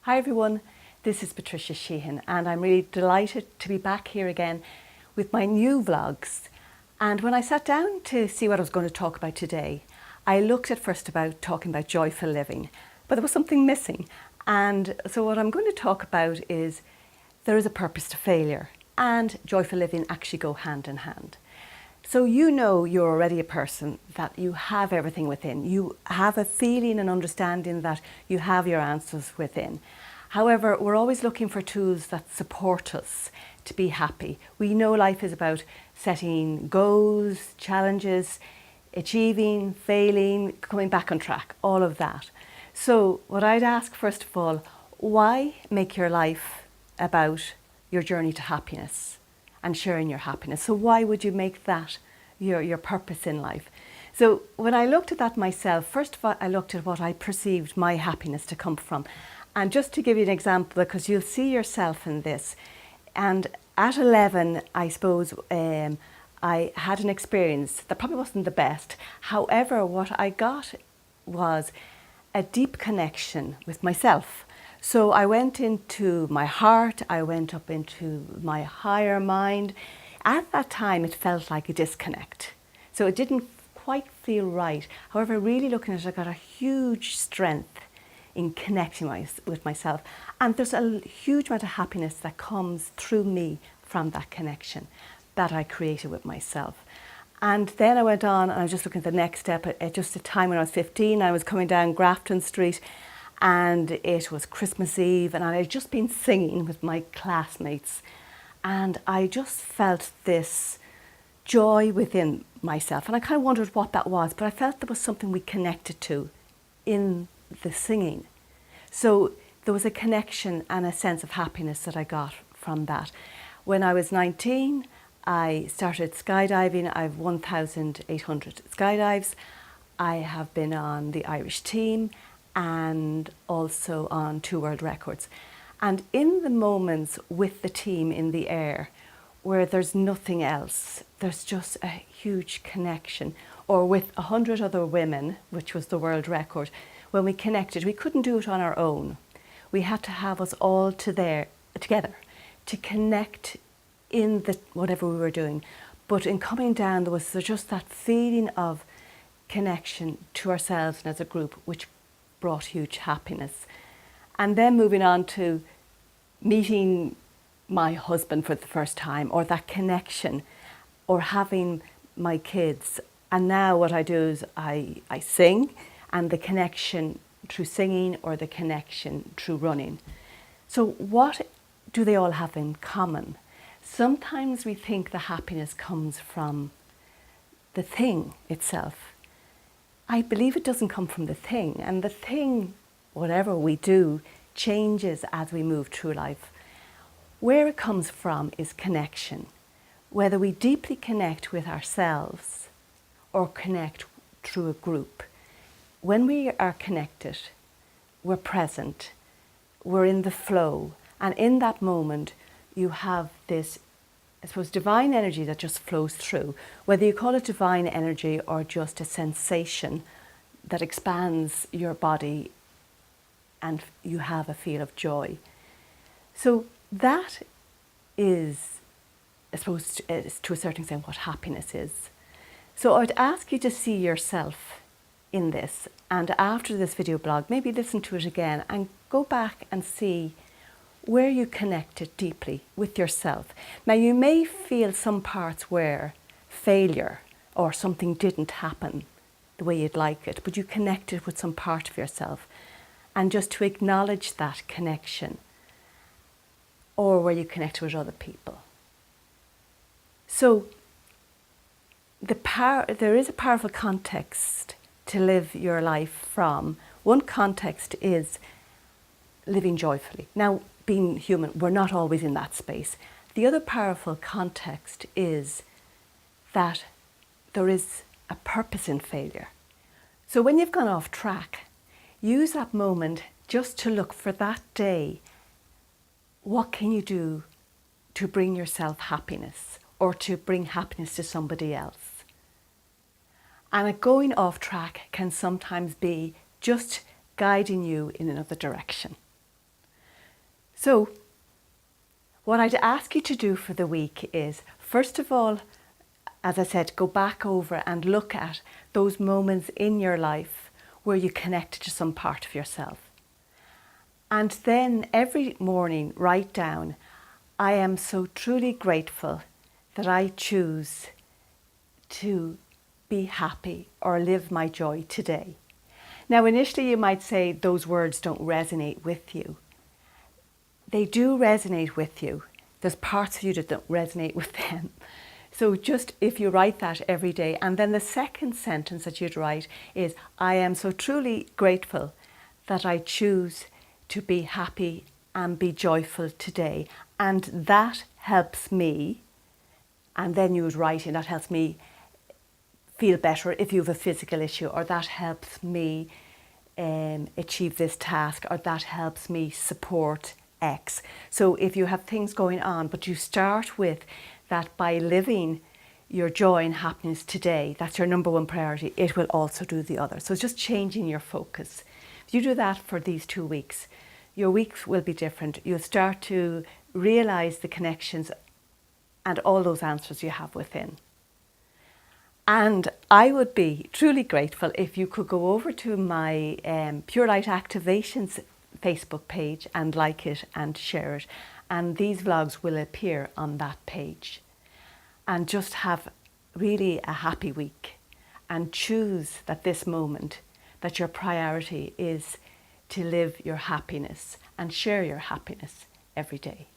Hi everyone, this is Patricia Sheehan and I'm really delighted to be back here again with my new vlogs. And when I sat down to see what I was going to talk about today, I looked at first about talking about joyful living, but there was something missing. And so what I'm going to talk about is there is a purpose to failure and joyful living actually go hand in hand. So you know you're already a person that you have everything within. You have a feeling and understanding that you have your answers within. However, we're always looking for tools that support us to be happy. We know life is about setting goals, challenges, achieving, failing, coming back on track, all of that. So what I'd ask first of all, why make your life about your journey to happiness and sharing your happiness? So why would you make that your purpose in life? So when I looked at that myself, first of all, I looked at what I perceived my happiness to come from. And just to give you an example, because you'll see yourself in this, and at 11, I suppose, I had an experience that probably wasn't the best. However, what I got was a deep connection with myself. So I went into my heart, I went up into my higher mind. At that time, it felt like a disconnect. So it didn't quite feel right. However, really looking at it, I got a huge strength in connecting with myself. And there's a huge amount of happiness that comes through me from that connection that I created with myself. And then I went on and I was just looking at the next step at just a time when I was 15. I was coming down Grafton Street and it was Christmas Eve and I had just been singing with my classmates. And I just felt this joy within myself. And I kind of wondered what that was, but I felt there was something we connected to in the singing. So there was a connection and a sense of happiness that I got from that. When I was 19, I started skydiving. I've 1,800 skydives. I have been on the Irish team and also on 2 world records. And in the moments with the team in the air, where there's nothing else, there's just a huge connection. Or with 100 other women, which was the world record, when we connected, we couldn't do it on our own. We had to have us all together to connect in whatever we were doing. But in coming down, there was just that feeling of connection to ourselves and as a group, which brought huge happiness. And then moving on to meeting my husband for the first time, or that connection, or having my kids. And now what I do is I sing, and the connection through singing or the connection through running. So what do they all have in common? Sometimes we think the happiness comes from the thing itself. I believe it doesn't come from the thing, and the thing, whatever we do, changes as we move through life. Where it comes from is connection. Whether we deeply connect with ourselves or connect through a group. When we are connected, we're present, we're in the flow, and in that moment you have this, I suppose, divine energy that just flows through. Whether you call it divine energy or just a sensation that expands your body and you have a feel of joy. So that is, I suppose, to a certain extent what happiness is. So I'd ask you to see yourself in this, and after this video blog, maybe listen to it again and go back and see where you connected deeply with yourself. Now you may feel some parts where failure or something didn't happen the way you'd like it, but you connected with some part of yourself, and just to acknowledge that connection, or where you connect with other people. So there is a powerful context to live your life from. One context is living joyfully. Now, being human, we're not always in that space. The other powerful context is that there is a purpose in failure. So when you've gone off track, use that moment just to look for that day. What can you do to bring yourself happiness or to bring happiness to somebody else? And a going off track can sometimes be just guiding you in another direction. So what I'd ask you to do for the week is, first of all, as I said, go back over and look at those moments in your life where you connected to some part of yourself. And then every morning write down, I am so truly grateful that I choose to be happy or live my joy today. Now, initially you might say those words don't resonate with you. They do resonate with you. There's parts of you that don't resonate with them. So just if you write that every day, and then the second sentence that you'd write is, I am so truly grateful that I choose to be happy and be joyful today. And that helps me, and then you would write in, that helps me feel better if you have a physical issue, or that helps me achieve this task, or that helps me support X. So if you have things going on, but you start with that, by living your joy and happiness today, that's your number one priority, it will also do the other. So it's just changing your focus. If you do that for these 2 weeks, your weeks will be different. You'll start to realize the connections and all those answers you have within. And I would be truly grateful if you could go over to my Pure Light Activations Facebook page and like it and share it. And these vlogs will appear on that page. And just have really a happy week, and choose that this moment, that your priority is to live your happiness and share your happiness every day.